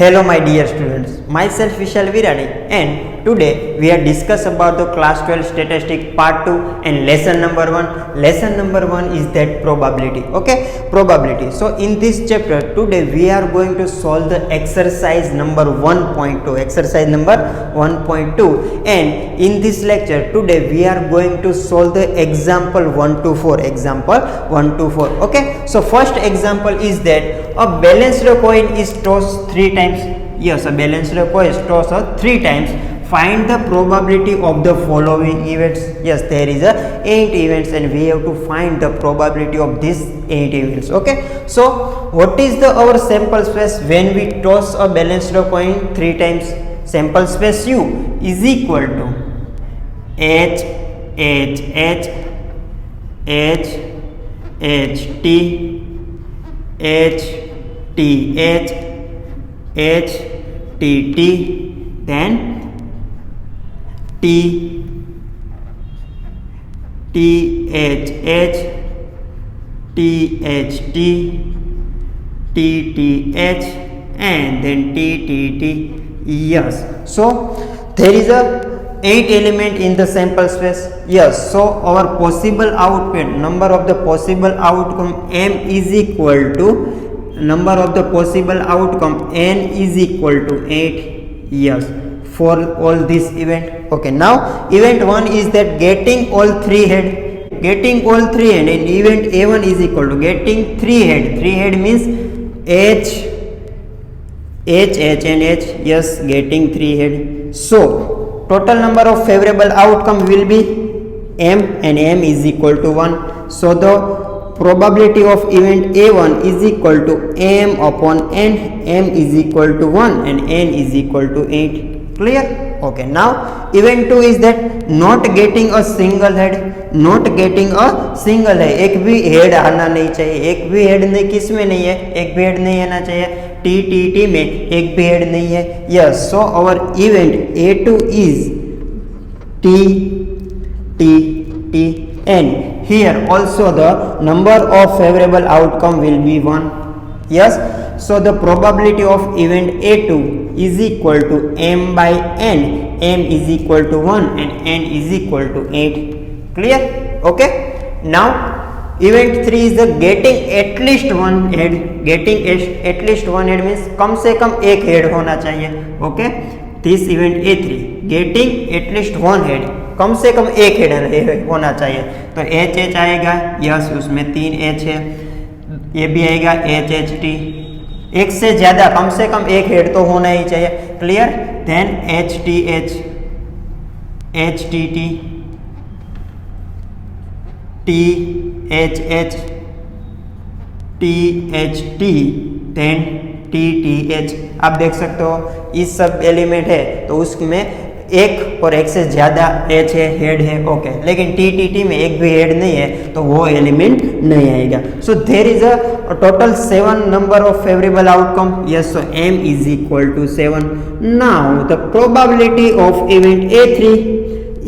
Hello my dear students, myself Vishal Virani and today we are discuss about the class 12 statistic part 2 and lesson number 1. Lesson number 1 is that probability. Okay, probability. So in this chapter today we are going to solve the exercise number 1.2. Exercise number 1.2 and in this lecture today we are going to solve the example 1 to 4. Example 1 to 4. Okay, so first example is that a balanced coin is tossed 3 times. Yes, a balanced coin is tossed 3 times. Find the probability of the following events. Yes, there is a 8 events and we have to find the probability of these 8 events. Okay, so what is the our sample space when we toss a balanced coin 3 times? Sample space U is equal to H H H H H T H T H H T T then T T H H T H T T T H and then T T T. Yes, so there is a 8 element in the sample space. Yes, so our possible output, number of the possible outcome M is equal to number of the possible outcome N is equal to 8. Yes, for all this event. Okay, now event 1 is that getting all 3 head. Getting all 3 head and event A1 is equal to getting 3 head. 3 head means H H H and H. Yes, getting 3 head. So total number of favorable outcome will be M and M is equal to 1. So the probability of event A1 is equal to M upon N. M is equal to 1 and N is equal to 8. Clear? Okay, now event 2 is that not getting a single head. Not getting a single head. एक भी head आना नहीं चाहिए. एक भी head नहीं, किस में नहीं है? एक भी हेड नहीं आना चाहिए. T में एक भी हेड नहीं है. Yes, so our event A2 is T and here also the number of favorable outcome will be 1. Yes, so the probability of event A2 is equal to M by N. M is equal to 1 and N is equal to 8. Clear? Okay, now event 3 is the getting at least one head. Getting at least one head means कम से कम एक head होना चाहिए. Okay, this event A3 getting at least one head, कम से कम एक head होना चाहिए. तो H H आएगा. यस, उसमें 3 H है. ये भी आएगा H H T. एक से ज्यादा, कम से कम एक हेड तो होना ही चाहिए. Clear? Then H T H H T T T H H T H T then T T H. आप देख सकते हो इस सब एलिमेंट है तो उसमें एक और एक से ज्यादा H है, हेड है. ओके, लेकिन T T T में एक भी हेड नहीं है तो वो एलिमेंट नहीं आएगा. So there is a total 7 number of favourable outcome. Yes, सो M is equal to 7. Now the probability of event A3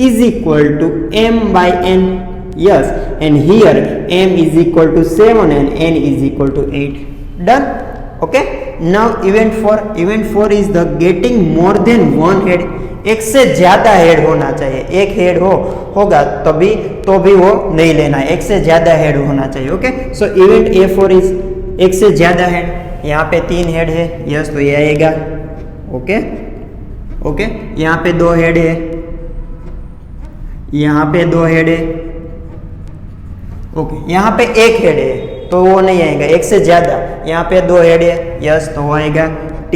is equal to M by N. Yes, and here M is equal to 7 and N is equal to 8. Done? Okay, now event 4. Event 4 is the getting more than one head. एक से ज्यादा head होना चाहिए. एक head होगा तभी तो भी वो नहीं लेना है. एक से ज्यादा हेड होना चाहिए. Okay, so event A4 is एक से ज्यादा हेड. यहाँ पे 3 हेड है. यस, तो ये आएगा. ओके ओके, यहाँ पे 2 हेड है. यहाँ पे 2 हेड है. ओके, यहाँ पे एक हेड है तो वो नहीं आएगा. एक से ज्यादा, यहाँ पे 2 हेड है. यस, तो वो आएगा T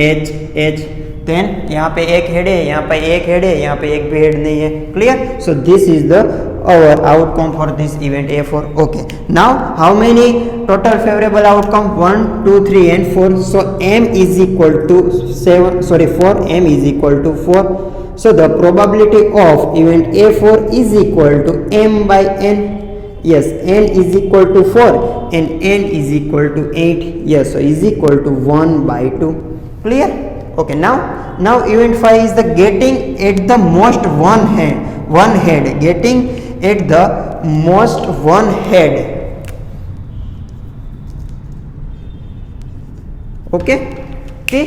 H H. देन यहाँ पे एक हेड है, यहाँ पे एक हेड है, यहाँ पे एक भी हेड नहीं है. Clear? So this is the our outcome for this event A4. Okay, now how many total favorable outcome? 1 2 3 and 4. So M is equal to 7, sorry, 4. M is equal to 4. So the probability of event A4 is equal to M by N. Yes, N is equal to 4 and N is equal to 8. Yes, so is equal to 1 by 2. Clear? Okay, now event 5 is the getting at the most one head. Getting at the most one head. Okay, कि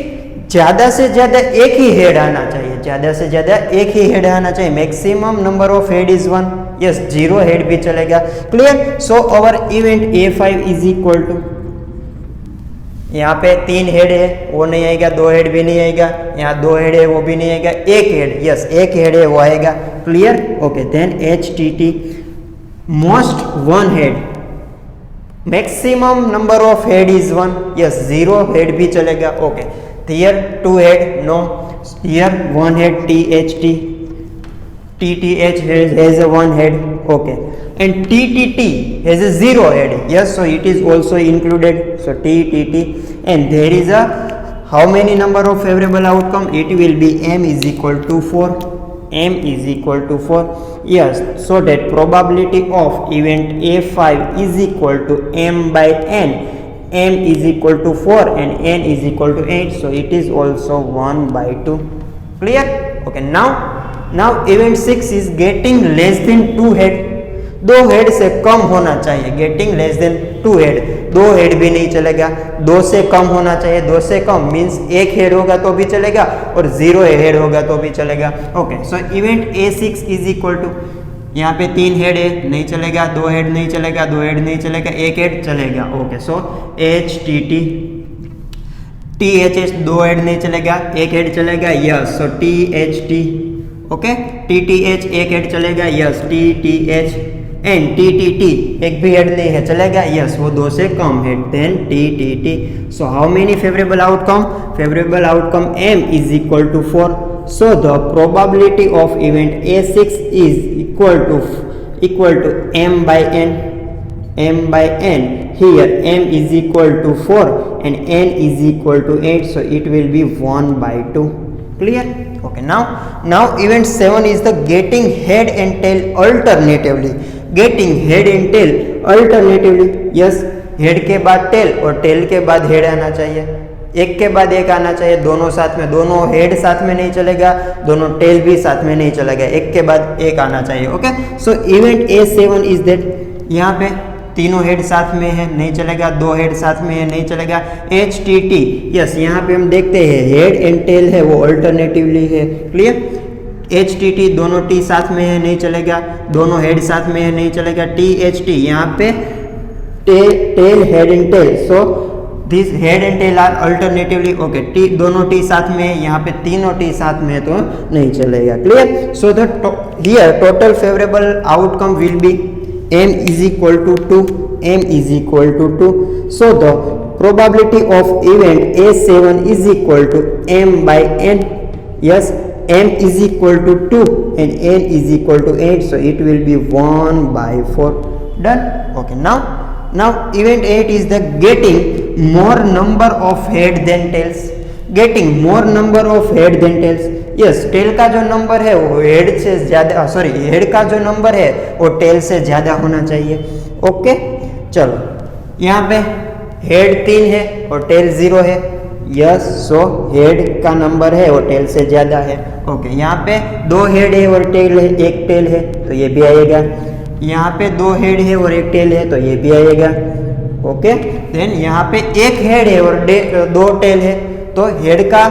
ज़्यादा से ज़्यादा एक ही head आना चाहिए, ज़्यादा से ज़्यादा एक ही हेड आना चाहिए। Maximum number of head is 1, yes 0 head भी चलेगा। Clear. So our event A5 is equal to, यहाँ पे 3 हेड है वो नहीं आएगा, 2 हेड भी नहीं आएगा, यहाँ 2 हेड है वो भी नहीं आएगा, 1 हेड, यस 1 हेड है वो आएगा। Clear. Okay, then HTT most 1 head, maximum number of head is 1, yes 0 head भी चलेगा। Okay, here 2 head, no, here 1 head THT, TTH has a 1 head, okay, and TTT has a 0 head, yes, so it is also included, so TTT, and there is a how many number of favorable outcome, it will be M is equal to 4, M is equal to 4, yes, so that probability of event A5 is equal to M by N, M is equal to 4 and N is equal to 8, so it is also 1 by 2. Clear? Okay, now event 6 is getting less than 2 head, 2 head से कम होना चाहिए, getting less than 2 head, 2 head भी नहीं चलेगा, 2 से कम होना चाहिए, 2 से कम मीन्स 1 हेड होगा तो भी चलेगा और 0 हेड होगा तो भी चलेगा। Okay, so event A6 is equal to, यहाँ पे 3 हेड है नहीं चलेगा, 2 हेड नहीं चलेगा, 2 हेड नहीं चलेगा, 1 हेड चलेगा। ओके, सो HTT, THH 2 हेड नहीं चलेगा, 1 हेड चलेगा, यस, सो THT, ओके, TTH 1 हेड चलेगा, यस, TTH, एंड TTT एक भी हेड नहीं है चलेगा, यस, वो 2 से कम head, then TTT। So how many favourable outcome, favourable outcome M is equal to 4, so the probability of event A6 is equal to M by N, M by N, here M is equal to 4 and N is equal to 8, so it will be 1 by 2. Clear? Okay, now event 7 is the getting head and tail alternatively, getting head and tail alternatively, yes, head के बाद tell और tell के बाद head आना चाहिए, एक के बाद एक आना चाहिए, दोनों साथ में, दोनों हेड साथ में नहीं चलेगा, दोनों टेल भी साथ में नहीं चलेगा, एक के बाद एक आना चाहिए। Okay, so event A7 is that, यहाँ पे तीनों हेड साथ में है नहीं चलेगा, 2 हेड साथ में है नहीं चलेगा। HTT, यस, यहाँ पे हम देखते हैं हेड एंड टेल है वो अल्टरनेटिवली है। क्लियर। HTT दोनों T साथ में है नहीं चलेगा, दोनों हेड साथ में है नहीं चलेगा। THT यहाँ पे tail head and tail, so this head and tail are alternatively, okay, T दोनों T साथ में है, यहाँ पे तीनों T साथ में है तो नहीं चलेगा। Clear. So the here total favourable outcome will be M is equal to 2, M is equal to 2, so the probability of event A7 is equal to M by N, yes, M is equal to 2 and N is equal to 8, so it will be 1 by 4. Done. Okay, now event 8 is the getting more number of head than tails, getting more number of head than tails, yes, tail का जो number है वो head से ज्यादा, sorry, head का जो number है वो टेल से ज्यादा होना चाहिए। ओके, चलो, यहाँ पे हेड 3 है और टेल 0 है, यस, सो हेड का नंबर है वो टेल से ज्यादा है। ओके, यहाँ पे 2 हेड है और टेल है, 1 टेल है तो ये भी आएगा, यहाँ पे 2 हेड है और 1 टेल है तो ये भी आएगा। ओके, देन यहाँ पे 1 हेड है और 2 टेल है तो हेड का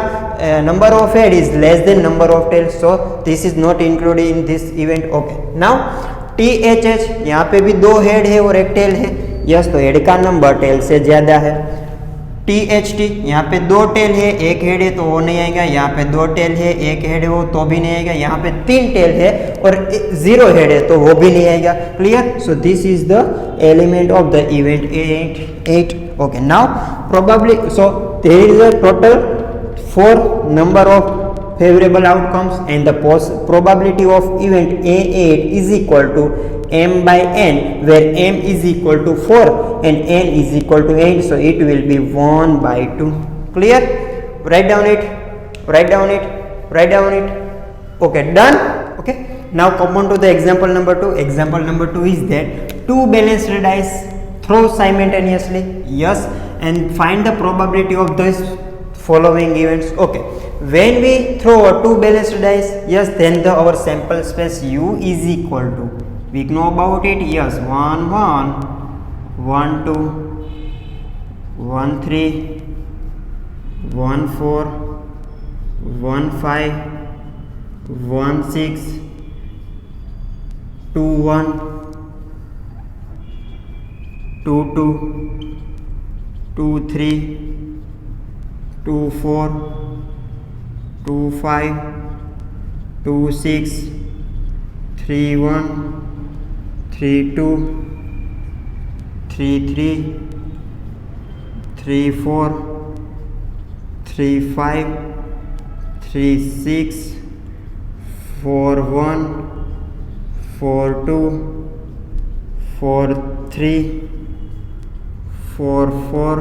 number of head is less than number of tails, so this is not included in this event. Okay, now THH यहाँ पे भी 2 हेड है और 1 टेल है, यस, तो हेड का नंबर टेल से ज्यादा है। THT यहाँ पे 2 टेल है, 1 हेड है तो वो नहीं आएगा, यहाँ पे 2 टेल है, 1 हेड है वो तो भी नहीं आएगा, यहाँ पे 3 टेल है और 0 हेड है तो वो भी नहीं आएगा। Clear. So this is the element of the event 8. Okay, now probably, so there is a total 4 number of favorable outcomes and the probability of event A8 is equal to M by N, where M is equal to 4 and N is equal to 8, so it will be 1 by 2. Clear? Write down it. Okay, done. Okay, now come on to the example number 2. Example number 2 is that 2 balanced dice throw simultaneously, yes, and find the probability of this following events. Okay, when we throw 2 balanced dice, yes, then our sample space U is equal to, we know about it, yes, 1 1 1 2 1 3 1 4, 1 5, 1 6, 2 1, 2 2, 2 3, 2 4, 2 5, 2 6, 3 1, 3 2, 3 3, 3 4, 3 5, 3 6, 4 1, 4 2, 4 3, 4 4,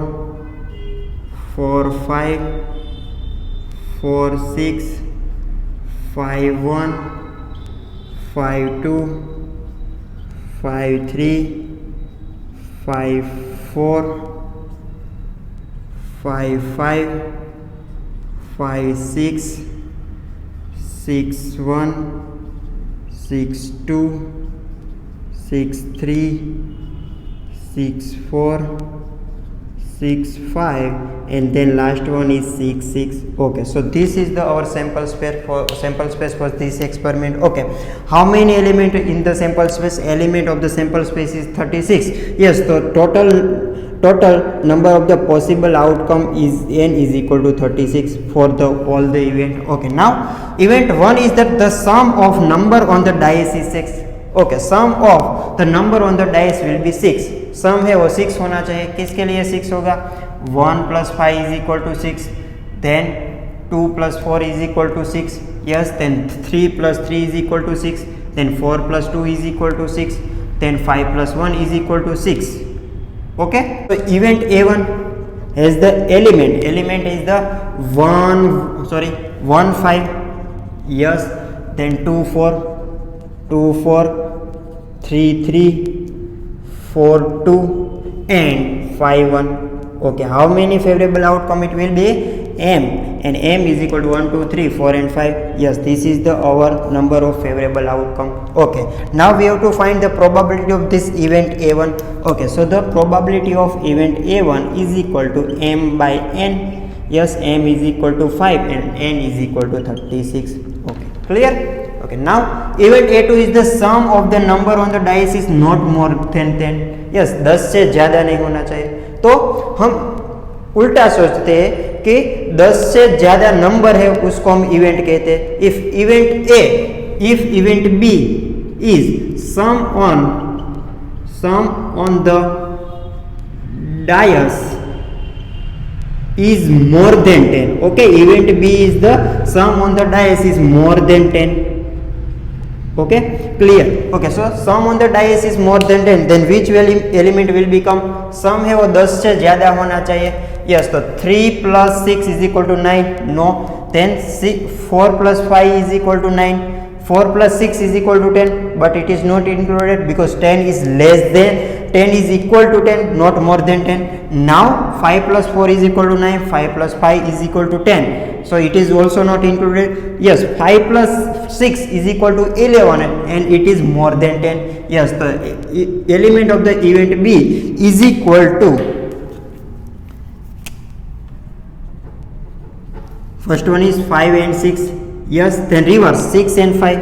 4 5, 4 6, 5 1, 5 2, 5 3, 5 4, 5 5, 5 6, 6 1, 6 2, 6 3, 6 4, 6 5, and then last one is 6 6. Okay, so this is the our sample space for this experiment. Okay, how many element in the sample space? Element of the sample space is 36. Yes, the total number of the possible outcome is n is equal to 36 for the all the event. Okay, now event 1 is that the sum of number on the dice is 6. Okay, sum of the number on the dice will be 6. सम है वो 6 होना चाहिए. किसके लिए 6 होगा? 1 plus 5 is equal to 6, then 2 plus 4 is equal to 6, yes, then 3 plus 3 is equal to 6, then 4 plus 2 is equal to 6, then 5 plus 1 is equal to 6. Okay, so event A1 has the element is the 1 5, yes, then 2 4, 3 3, 4 2, and 5 1. Okay, how many favorable outcome it will be? M, and M is equal to 1 2 3 4 and 5. Yes, this is the our number of favorable outcome. Okay, now we have to find the probability of this event A1. Okay, so the probability of event A1 is equal to M by N. Yes, M is equal to 5 and N is equal to 36. Okay, clear? Okay, now event A2 is the sum of the number on the dice is not more than 10. yes, 10 से ज्यादा नहीं होना चाहिए. तो हम उल्टा सोचते हैं कि 10 से ज्यादा नंबर है उसको हम इवेंट कहते हैं. If event B is sum on the dice is more than 10. Okay, event B is the sum on the dice is more than 10. Okay, clear? Okay, so sum on the dice is more than 10, then which element will become? sum है वो 10 से ज्यादा होना चाहिए. yes, तो 3 plus 6 is equal to 9. no, then 4 plus 5 is equal to 9. 4 plus 6 is equal to 10, but it is not included because 10 is less than 10 is equal to 10, not more than 10. now 5 plus 4 is equal to 9. 5 plus 5 is equal to 10, so it is also not included. yes, 5 plus 6 is equal to 11 and it is more than 10. yes, the element of the event B is equal to, first one is 5 and 6. yes, then reverse 6 and 5.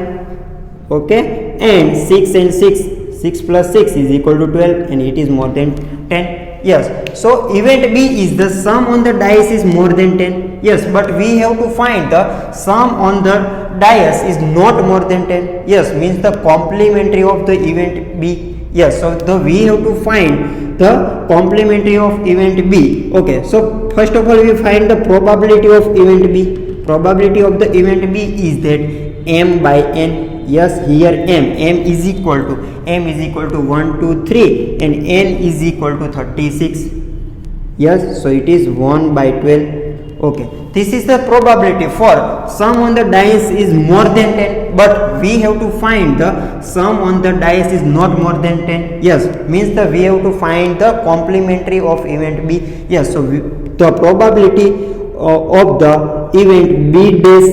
okay, and 6 and 6 plus 6 is equal to 12 and it is more than 10. yes, so event B is the sum on the dice is more than 10. yes, but we have to find the sum on the dice is not more than 10. yes, means the complementary of the event B. yes, so we have to find the complementary of event B. okay, so first of all we find the probability of event B. probability of the event B is that M by N. yes, here M is equal to 1 2 3 and N is equal to 36. yes, so it is 1 by 12. okay, this is the probability for sum on the dice is more than 10, but we have to find the sum on the dice is not more than 10. yes, means that we have to find the complementary of event B. yes, so the probability of the event B dash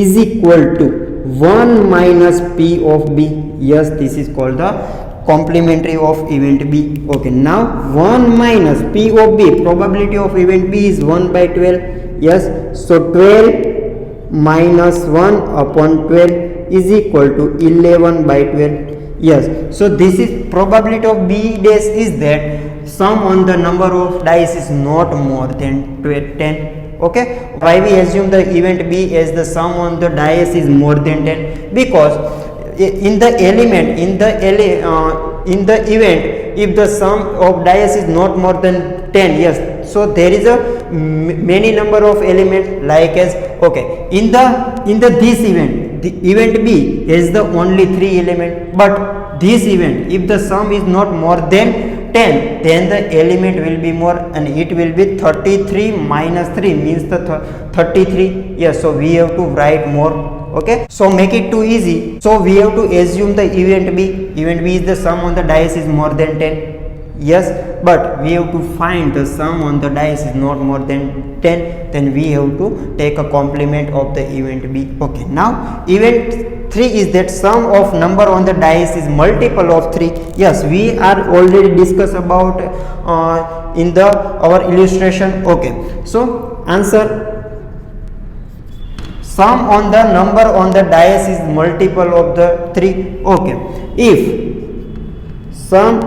is equal to 1 minus P of B. yes, this is called the complementary of event B. okay, now 1 minus P of B, probability of event B is 1 by 12. Yes, so 12 minus 1 upon 12 is equal to 11 by 12. Yes, so this is probability of B dash is that sum on the number of dice is not more than 10. Okay, why we assume the event B as the sum on the dice is more than 10? Because in the element, in the event, if the sum of dice is not more than 10, yes, so there is a many number of elements, like as, okay, in the this event, the event B is the only 3 element, but this event, if the sum is not more than 10, then the element will be more, and it will be 33 minus 3 means the 33. Yes, so we have to write more. Okay, so make it too easy, so we have to assume the event B is the sum on the dice is more than 10. Yes, but we have to find the sum on the dice is not more than 10, then we have to take a complement of the event B. Okay, now event 3 is that sum of number on the dice is multiple of 3. Yes, we are already discussed about in the our illustration. Okay, so answer, sum on the number on the dice is multiple of the 3. Okay, if sum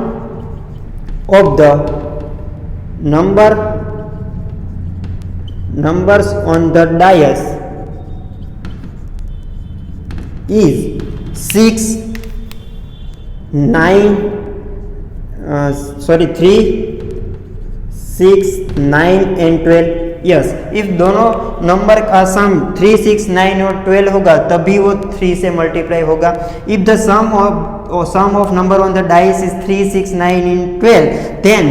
of the numbers on the dice is 6, 9, 3, 6, 9 and 12. Yes, if दोनों number का सम 3, 6, 9 और 12 होगा तभी वो 3 से multiply होगा. If the sum of number on the dice is 3, 6, 9 and 12, then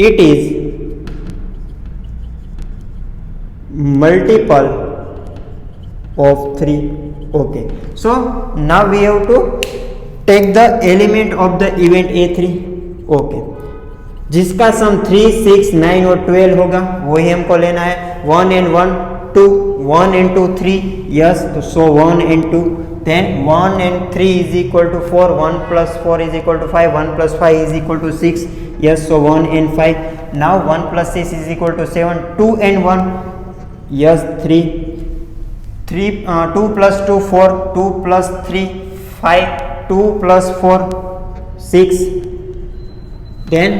it is multiple of 3. Okay, so now we have to take the element of the event A3. Okay, जिसका सम 3, 6, 9 और 12 होगा वही हमको लेना है. 1 and 1 2, 1 and 2 3. yes, so 1 and 2, then 1 and 3 is equal to 4, 1 plus 4 is equal to 5, 1 plus 5 is equal to 6. yes, so 1 and 5. now 1 plus 6 is equal to 7. 2 and 1, yes, 3. 2 plus 2 4, 2 plus 3 5, 2 plus 4 6, then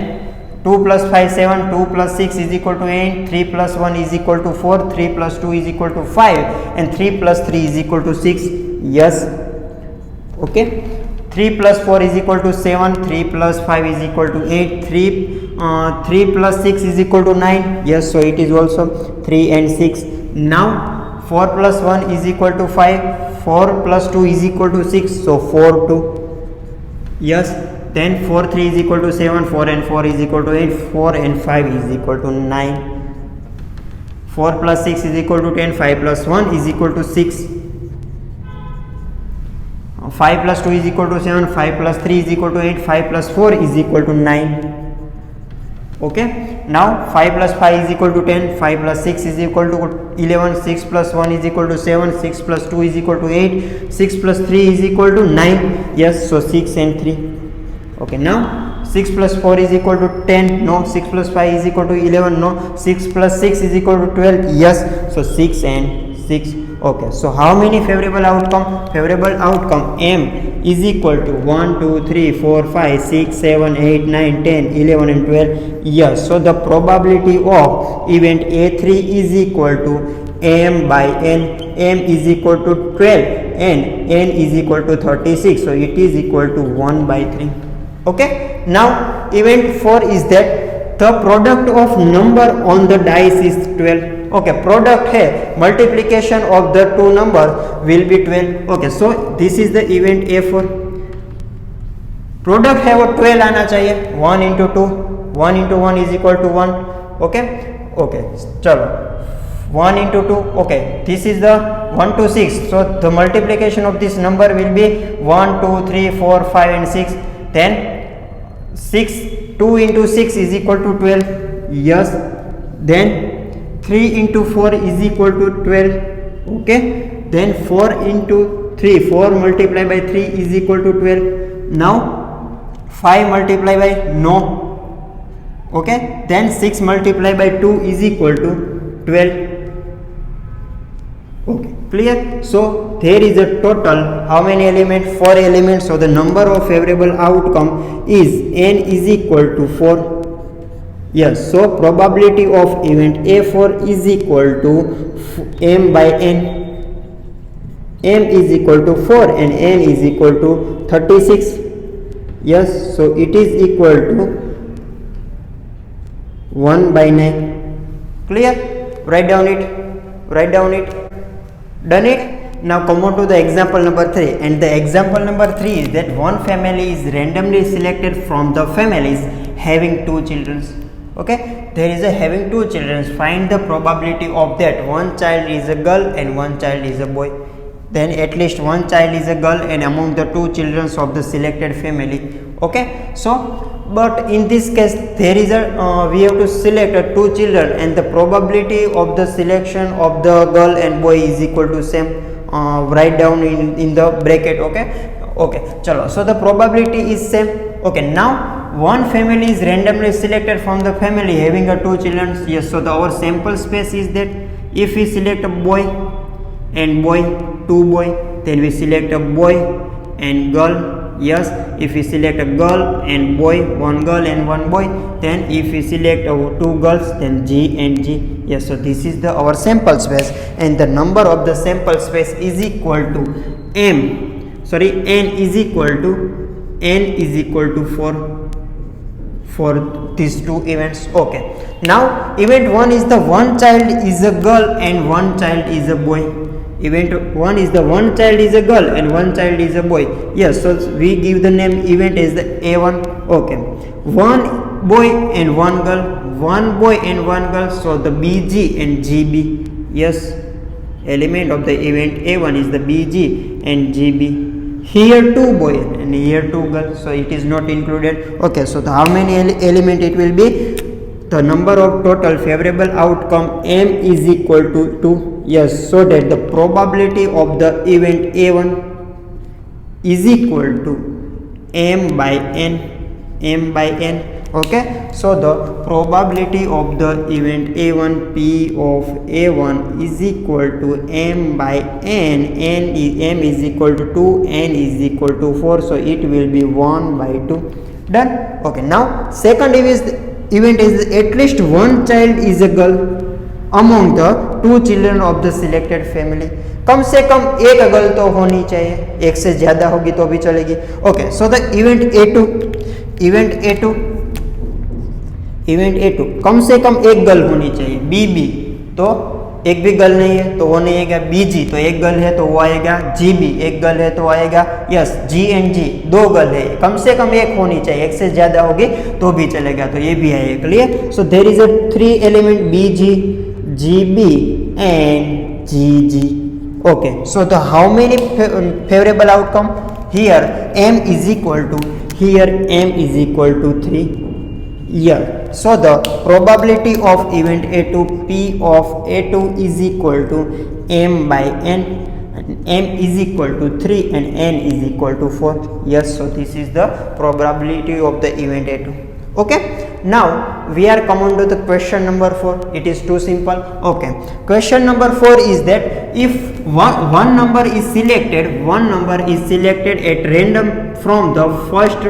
2 plus 5 7, 2 plus 6 is equal to 8, 3 plus 1 is equal to 4, 3 plus 2 is equal to 5 and 3 plus 3 is equal to 6. yes, okay, 3 plus 4 is equal to 7, 3 plus 5 is equal to 8, 3 plus 6 is equal to 9. yes, so it is also 3 and 6. now 4 plus 1 is equal to 5, 4 plus 2 is equal to 6, so 4 2. yes, then 4 3 is equal to 7, 4 and 4 is equal to 8, 4 and 5 is equal to 9. 4 plus 6 is equal to 10, 5 plus 1 is equal to 6, 5 plus 2 is equal to 7, 5 plus 3 is equal to 8, 5 plus 4 is equal to 9. okay, now 5 plus 5 is equal to 10, 5 plus 6 is equal to 11, 6 plus 1 is equal to 7, 6 plus 2 is equal to 8, 6 plus 3 is equal to 9. yes, so 6 and 3. okay, now 6 plus 4 is equal to 10, no. 6 plus 5 is equal to 11, no. 6 plus 6 is equal to 12, yes, so 6 and 6. okay, so how many favorable outcome? Favorable outcome M is equal to 1 2 3 4 5 6 7 8 9 10 11 and 12. yes, so the probability of event A3 is equal to M by N. M is equal to 12 and N is equal to 36, so it is equal to 1 by 3. okay, now event 4 is that the product of number on the dice is 12. okay, product है multiplication of the two number will be 12. okay, so this is the event A4. product है वो 12 आना चाहिए. 1 into 2, 1 into 1 is equal to 1. okay, okay, चलो 1 into 2. okay, this is the 1 to 6, so the multiplication of this number will be 1 2 3 4 5 and 6. then 6 2 into 6 is equal to 12. yes, then 3 into 4 is equal to 12. okay, then 4 into 3, 4 multiplied by 3 is equal to 12. now 5 multiplied by, no, Okay, then 6 multiplied by 2 is equal to 12. Okay, clear? So there is a total how many elements? 4 elements. So the number of favorable outcome is n is equal to 4. Yes, so probability of event A4 is equal to m by n. M is equal to 4 and n is equal to 36. Yes, so it is equal to 1 by 9. Clear? Write down it. Write down it. Done it? Now come on to the example number 3, and the example number 3 is that one family is randomly selected from the families having 2 children. Okay, there is a having 2 children. Find the probability of that one child is a girl and one child is a boy. Then at least one child is a girl and among the 2 children of the selected family. Okay, so but in this case there is a we have to select 2 children and the probability of the selection of the girl and boy is equal to same. Write down in the bracket. Okay, chalo. So the probability is same. Okay, now one family is randomly selected from the family having a 2 children. Yes, so our sample space is that if we select a boy and boy, 2 boy, then we select a boy and girl. Yes, if we select a girl and boy, 1 girl and 1 boy, then if we select 2 girls, then G and G. Yes, so this is the our sample space, and the number of the sample space is equal to n is equal to 4 for these 2 events. Okay, now event 1 is the one child is a girl and one child is a boy. Event 1 is the one child is a girl and one child is a boy. Yes, so we give the name event as the A1. Okay, one boy and one girl, one boy and one girl, so the BG and GB. Yes, element of the event A1 is the BG and GB. Here 2 boy and here 2 girls, so it is not included. Okay, so the how many element it will be? The number of total favorable outcome m is equal to 2. Yes, so that the probability of the event A1 is equal to m by n. Okay, so the probability of the event A1 P of A1 is equal to m by n. M is equal to 2, n is equal to 4, so it will be 1 by 2. Done. Okay, now second event is at least one child is a girl among the 2 children of the selected family. कम से कम एक girl तो होनी चाहिए, एक से ज्यादा होगी तो भी चलेगी. Okay, so the event A2 कम से कम एक गर्ल होनी चाहिए. BB तो एक भी गर्ल नहीं है तो वो नहीं आएगा. BG तो एक गर्ल है तो वो आएगा. GB एक गर्ल है तो आएगा. Yes, G and G 2 girl है, कम से कम एक होनी चाहिए, एक से ज्यादा होगी तो भी चलेगा, तो ये भी आएगा. Clear? So there is a 3 element BG, GB and GG. Okay, so the how many favorable outcome? Here m is equal to 3. Here, so the probability of event A2 P of A2 is equal to m by n. M is equal to 3 and n is equal to 4. Yes, so this is the probability of the event A2. Okay, now we are coming to the question number 4. It is too simple. Okay, question number 4 is that if one number is selected at random from the first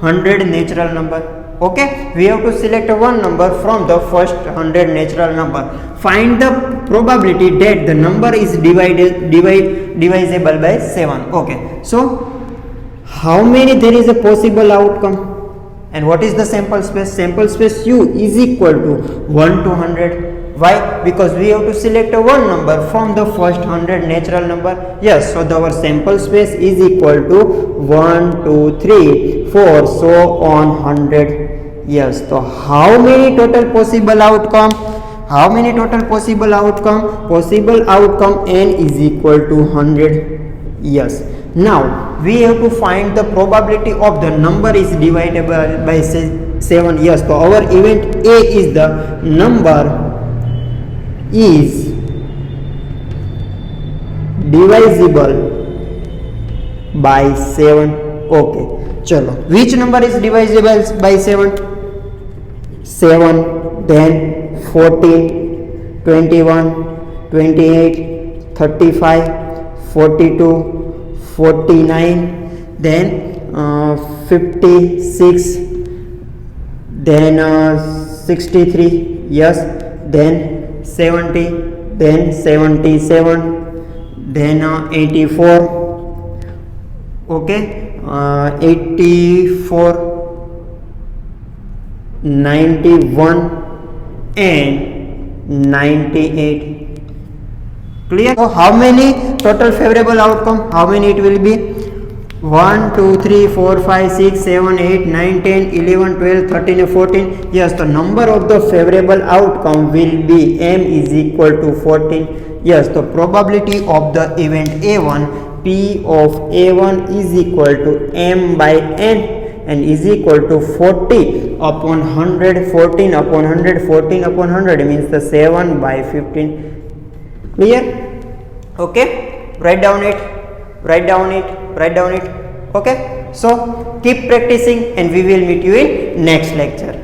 100 natural number. Okay, we have to select one number from the first 100 natural number. Find the probability that the number is divisible by 7. Okay, so how many there is a possible outcome? And what is the sample space? Sample space U is equal to 1 to 100. Why? Because we have to select one number from the first 100 natural number. Yes, so our sample space is equal to 1, 2, 3, 4, so on 100. Yes, so how many total possible outcome? Possible outcome n is equal to 100. Yes. Now we have to find the probability of the number is divisible by 7. Yes, so our event A is the number is divisible by 7. Okay, chalo, which number is divisible by 7? 7, then 14, 21, 28, 35, 42, 49, then 56, then 63, yes, then 70, then 77, then 84, okay, 84, 91 and 98. Clear? So how many total favorable outcome? How many it will be? 1, 2, 3, 4, 5, 6, 7, 8, 9, 10, 11, 12, 13 and 14. Yes, the number of the favorable outcome will be m is equal to 14. Yes, the probability of the event A1, P of A1 is equal to m by n and is equal to 40 upon 100, 14 upon 100, 14 upon 100 means the 7 by 15. Clear? Okay, write down it. Okay, so keep practicing and we will meet you in next lecture.